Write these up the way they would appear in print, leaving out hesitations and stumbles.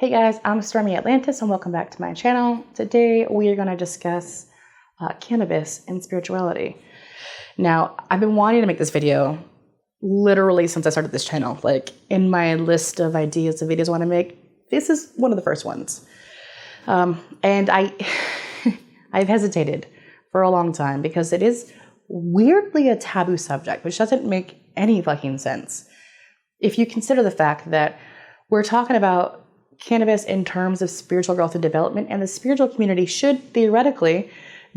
Hey guys, I'm Stormy Atlantis and welcome back to my channel. Today we are going to discuss cannabis and spirituality. Now, I've been wanting to make this video literally since I started this channel. Like in my list of ideas of videos I want to make, this is one of the first ones. And I've hesitated for a long time because it is weirdly a taboo subject, which doesn't make any fucking sense. If you consider the fact that we're talking about cannabis in terms of spiritual growth and development, and the spiritual community should theoretically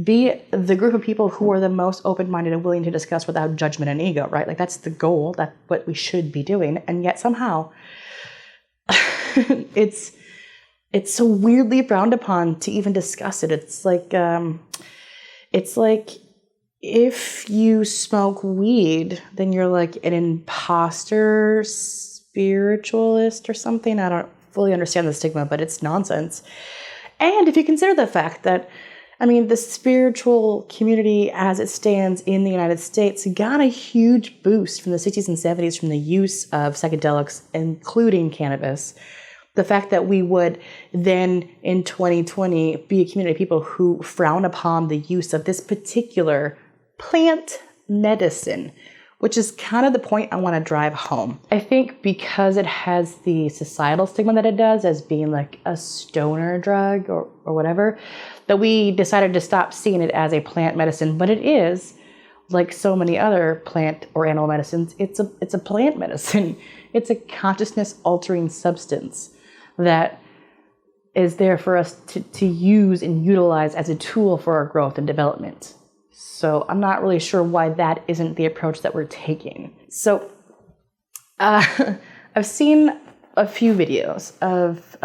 be the group of people who are the most open-minded and willing to discuss without judgment and ego, right? Like that's the goal, that's what we should be doing, and yet somehow it's so weirdly frowned upon to even discuss it. It's like if you smoke weed, then you're like an imposter spiritualist or something. I don't fully understand the stigma, but it's nonsense. And if you consider the fact that, the spiritual community as it stands in the United States got a huge boost from the 60s and 70s from the use of psychedelics, including cannabis. The fact that we would then in 2020 be a community of people who frown upon the use of this particular plant medicine, which is kind of the point I want to drive home. I think because it has the societal stigma that it does as being like a stoner drug or whatever, that we decided to stop seeing it as a plant medicine, but it is, like so many other plant or animal medicines, it's a plant medicine. It's a consciousness altering substance that is there for us to use and utilize as a tool for our growth and development. So I'm not really sure why that isn't the approach that we're taking. So I've seen a few videos of,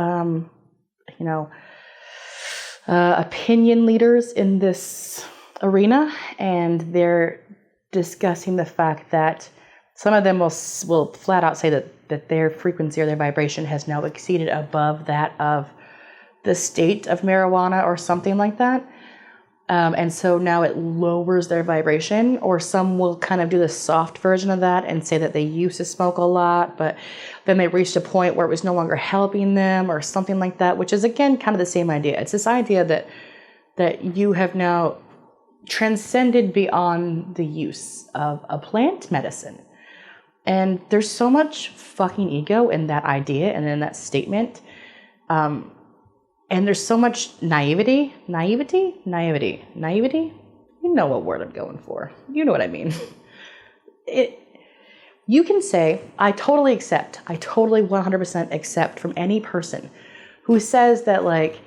opinion leaders in this arena, and they're discussing the fact that some of them will flat out say that their frequency or their vibration has now exceeded above that of the state of marijuana or something like that. And so now it lowers their vibration, or some will kind of do the soft version of that and say that they used to smoke a lot, but then they reached a point where it was no longer helping them or something like that, which is again kind of the same idea. It's this idea that you have now transcended beyond the use of a plant medicine. And there's so much fucking ego in that idea and in that statement. And there's so much naivety. You know what word I'm going for. You know what I mean. You can say, I totally 100% accept from any person who says that like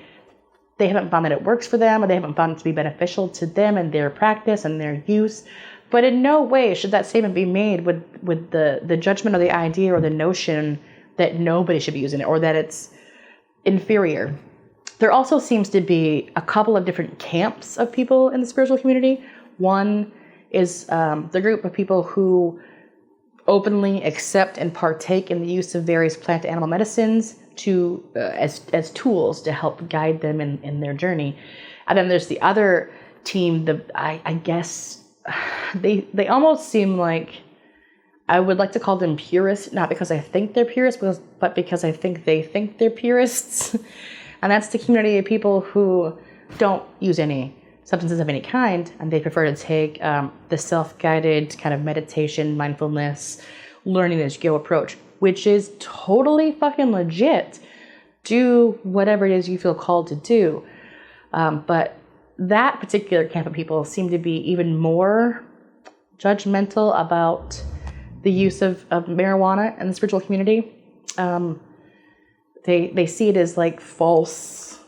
they haven't found that it works for them, or they haven't found it to be beneficial to them and their practice and their use. But in no way should that statement be made with the judgment or the idea or the notion that nobody should be using it or that it's inferior. There also seems to be a couple of different camps of people in the spiritual community. One is the group of people who openly accept and partake in the use of various plant and animal medicines as tools to help guide them in their journey. And then there's the other team. I guess they almost seem like, I would like to call them purists, not because I think they're purists, but because I think they think they're purists. And that's the community of people who don't use any substances of any kind, and they prefer to take the self-guided kind of meditation, mindfulness, learning as you go approach, which is totally fucking legit. Do whatever it is you feel called to do. But that particular camp of people seem to be even more judgmental about the use of marijuana in the spiritual community. They see it as like false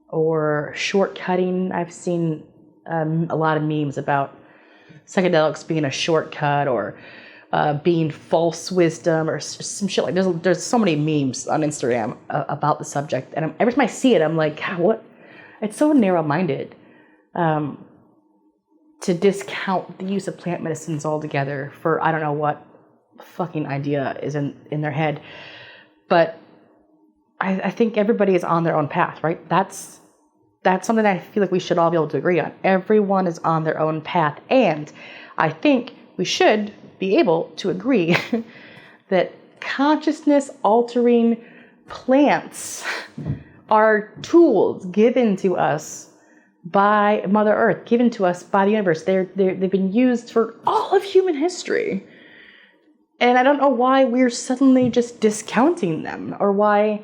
or shortcutting. I've seen a lot of memes about psychedelics being a shortcut or being false wisdom or some shit. Like there's so many memes on Instagram about the subject, and every time I see it, I'm like, God, what? It's so narrow-minded to discount the use of plant medicines altogether for I don't know what fucking idea is in their head, but I think everybody is on their own path, right? That's something that I feel like we should all be able to agree on. Everyone is on their own path. And I think we should be able to agree that consciousness altering plants are tools given to us by Mother Earth, given to us by the universe. They've been used for all of human history. And I don't know why we're suddenly just discounting them, or why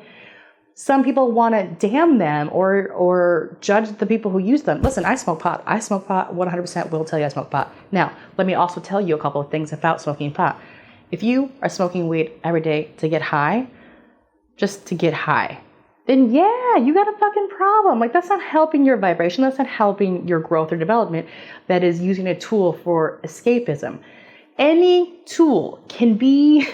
some people want to damn them or judge the people who use them. Listen, I smoke pot. 100% will tell you I smoke pot. Now, let me also tell you a couple of things about smoking pot. If you are smoking weed every day to get high, just to get high, then yeah, you got a fucking problem. Like, that's not helping your vibration. That's not helping your growth or development. That is using a tool for escapism. Any tool can be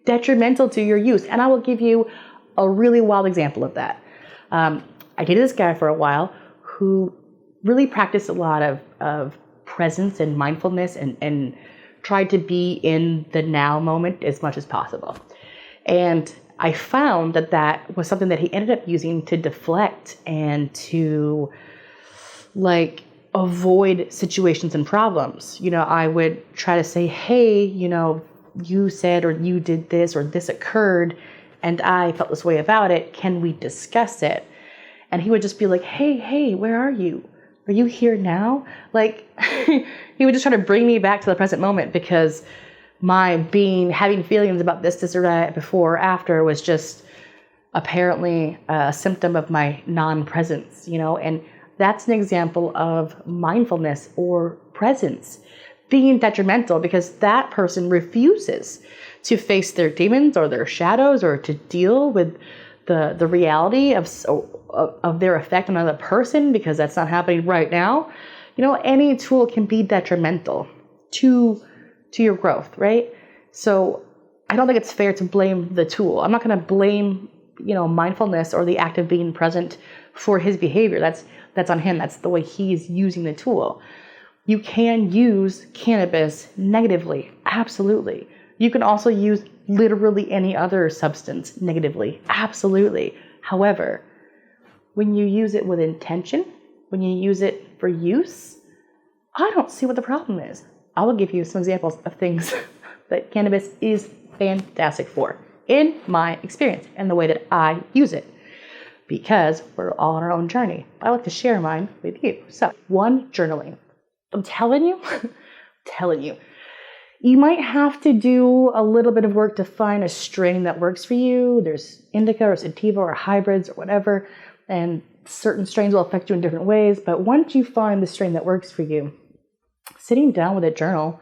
detrimental to your use. And I will give you a really wild example of that. I dated this guy for a while who really practiced a lot of presence and mindfulness and tried to be in the now moment as much as possible. And I found that was something that he ended up using to deflect and to like avoid situations and problems. You know, I would try to say, hey, you know, you said or you did this or this occurred and I felt this way about it. Can we discuss it? And he would just be like, hey, where are you? Are you here now? Like, he would just try to bring me back to the present moment, because my having feelings about this or that before or after was just apparently a symptom of my non-presence, you know, and that's an example of mindfulness or presence being detrimental, because that person refuses to face their demons or their shadows or to deal with the reality of their effect on another person, because that's not happening right now. You know, any tool can be detrimental to your growth, right? So I don't think it's fair to blame the tool. I'm not going to blame, you know, mindfulness or the act of being present for his behavior. That's on him. That's the way he's using the tool. You can use cannabis negatively. Absolutely. You can also use literally any other substance negatively. Absolutely. However, when you use it with intention, when you use it for use, I don't see what the problem is. I will give you some examples of things that cannabis is fantastic for, in my experience and the way that I use it, because we're all on our own journey. I like to share mine with you. So, one, journaling. I'm telling you, you might have to do a little bit of work to find a strain that works for you. There's indica or sativa or hybrids or whatever, and certain strains will affect you in different ways. But once you find the strain that works for you, sitting down with a journal,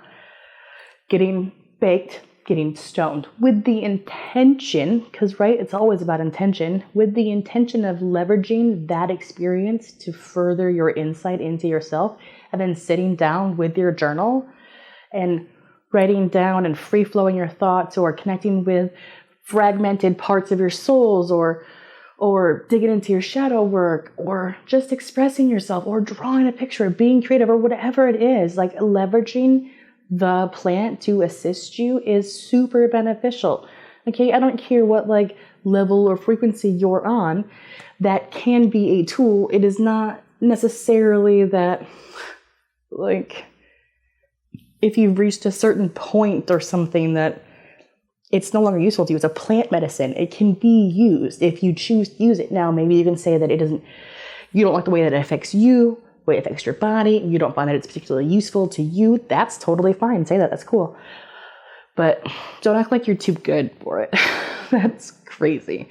getting baked, getting stoned with the intention, because right, it's always about intention, with the intention of leveraging that experience to further your insight into yourself, and then sitting down with your journal and writing down and free flowing your thoughts, or connecting with fragmented parts of your souls, or digging into your shadow work, or just expressing yourself, or drawing a picture, or being creative, or whatever it is. Like, leveraging the plant to assist you is super beneficial. Okay, I don't care what like level or frequency you're on, that can be a tool. It is not necessarily that, like, if you've reached a certain point or something, that it's no longer useful to you. It's a plant medicine. It can be used if you choose to use it. Now, maybe you can say that you don't like the way that it affects you, the way it affects your body, you don't find that it's particularly useful to you. That's totally fine. Say that. That's cool. But don't act like you're too good for it. That's crazy.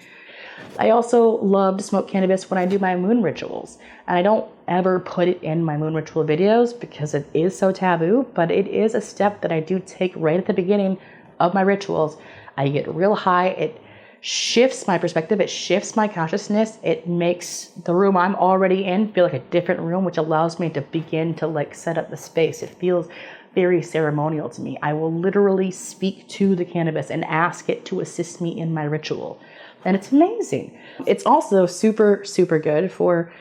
I also love to smoke cannabis when I do my moon rituals. And I don't ever put it in my moon ritual videos because it is so taboo, but it is a step that I do take right at the beginning of my rituals. I get real high. It shifts my perspective. It shifts my consciousness. It makes the room I'm already in feel like a different room, which allows me to begin to like set up the space. It feels very ceremonial to me. I will literally speak to the cannabis and ask it to assist me in my ritual. And it's amazing. It's also super, super good for,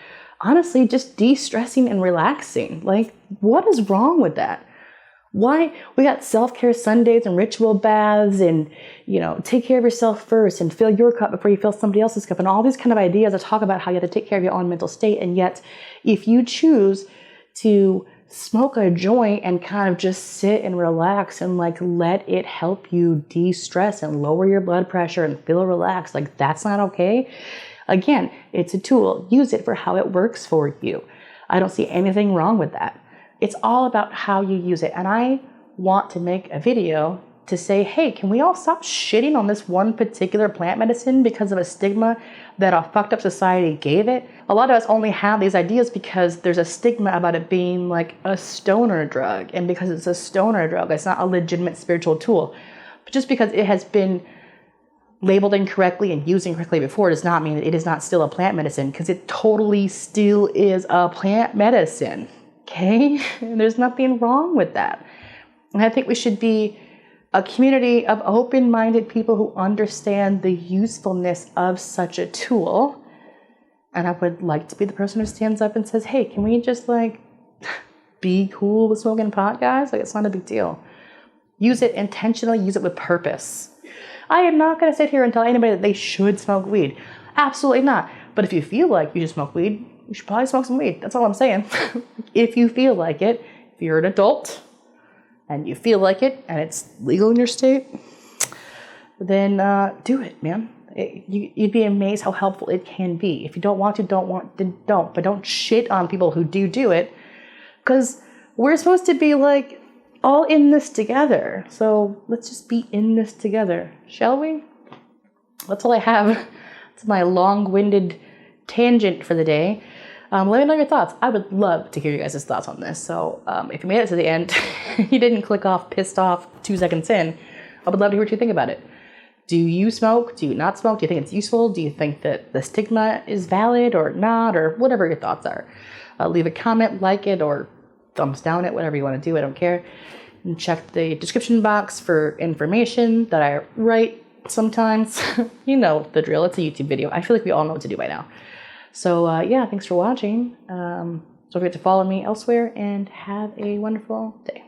honestly, just de-stressing and relaxing. Like, what is wrong with that? Why? We got self-care Sundays and ritual baths and, you know, take care of yourself first and fill your cup before you fill somebody else's cup, and all these kind of ideas that talk about how you have to take care of your own mental state. And yet, if you choose to smoke a joint and kind of just sit and relax and like let it help you de-stress and lower your blood pressure and feel relaxed. Like, that's not okay. Again, it's a tool. Use it for how it works for you. I don't see anything wrong with that. It's all about how you use it. And I want to make a video to say, hey, can we all stop shitting on this one particular plant medicine because of a stigma that a fucked up society gave it? A lot of us only have these ideas because there's a stigma about it being like a stoner drug. And because it's a stoner drug, it's not a legitimate spiritual tool. But just because it has been labeled incorrectly and used incorrectly before does not mean that it is not still a plant medicine, because it totally still is a plant medicine. Okay? And there's nothing wrong with that. And I think we should be a community of open-minded people who understand the usefulness of such a tool. And I would like to be the person who stands up and says, hey, can we just like be cool with smoking pot, guys? Like, it's not a big deal. Use it intentionally, use it with purpose. I am not going to sit here and tell anybody that they should smoke weed. Absolutely not. But if you feel like you should smoke weed, you should probably smoke some weed. That's all I'm saying. If you feel like it, if you're an adult and you feel like it, and it's legal in your state, then do it, man. You'd be amazed how helpful it can be. If you don't want to, then don't. But don't shit on people who do it, because we're supposed to be like all in this together. So let's just be in this together, shall we? That's all I have. It's my long-winded tangent for the day. Let me know your thoughts. I would love to hear you guys' thoughts on this. So if you made it to the end, you didn't click off, pissed off 2 seconds in, I would love to hear what you think about it. Do you smoke? Do you not smoke? Do you think it's useful? Do you think that the stigma is valid or not? Or whatever your thoughts are. Leave a comment, like it, or thumbs down it, whatever you want to do. I don't care. And check the description box for information that I write sometimes. You know the drill. It's a YouTube video. I feel like we all know what to do by now. So yeah, thanks for watching. Don't forget to follow me elsewhere and have a wonderful day.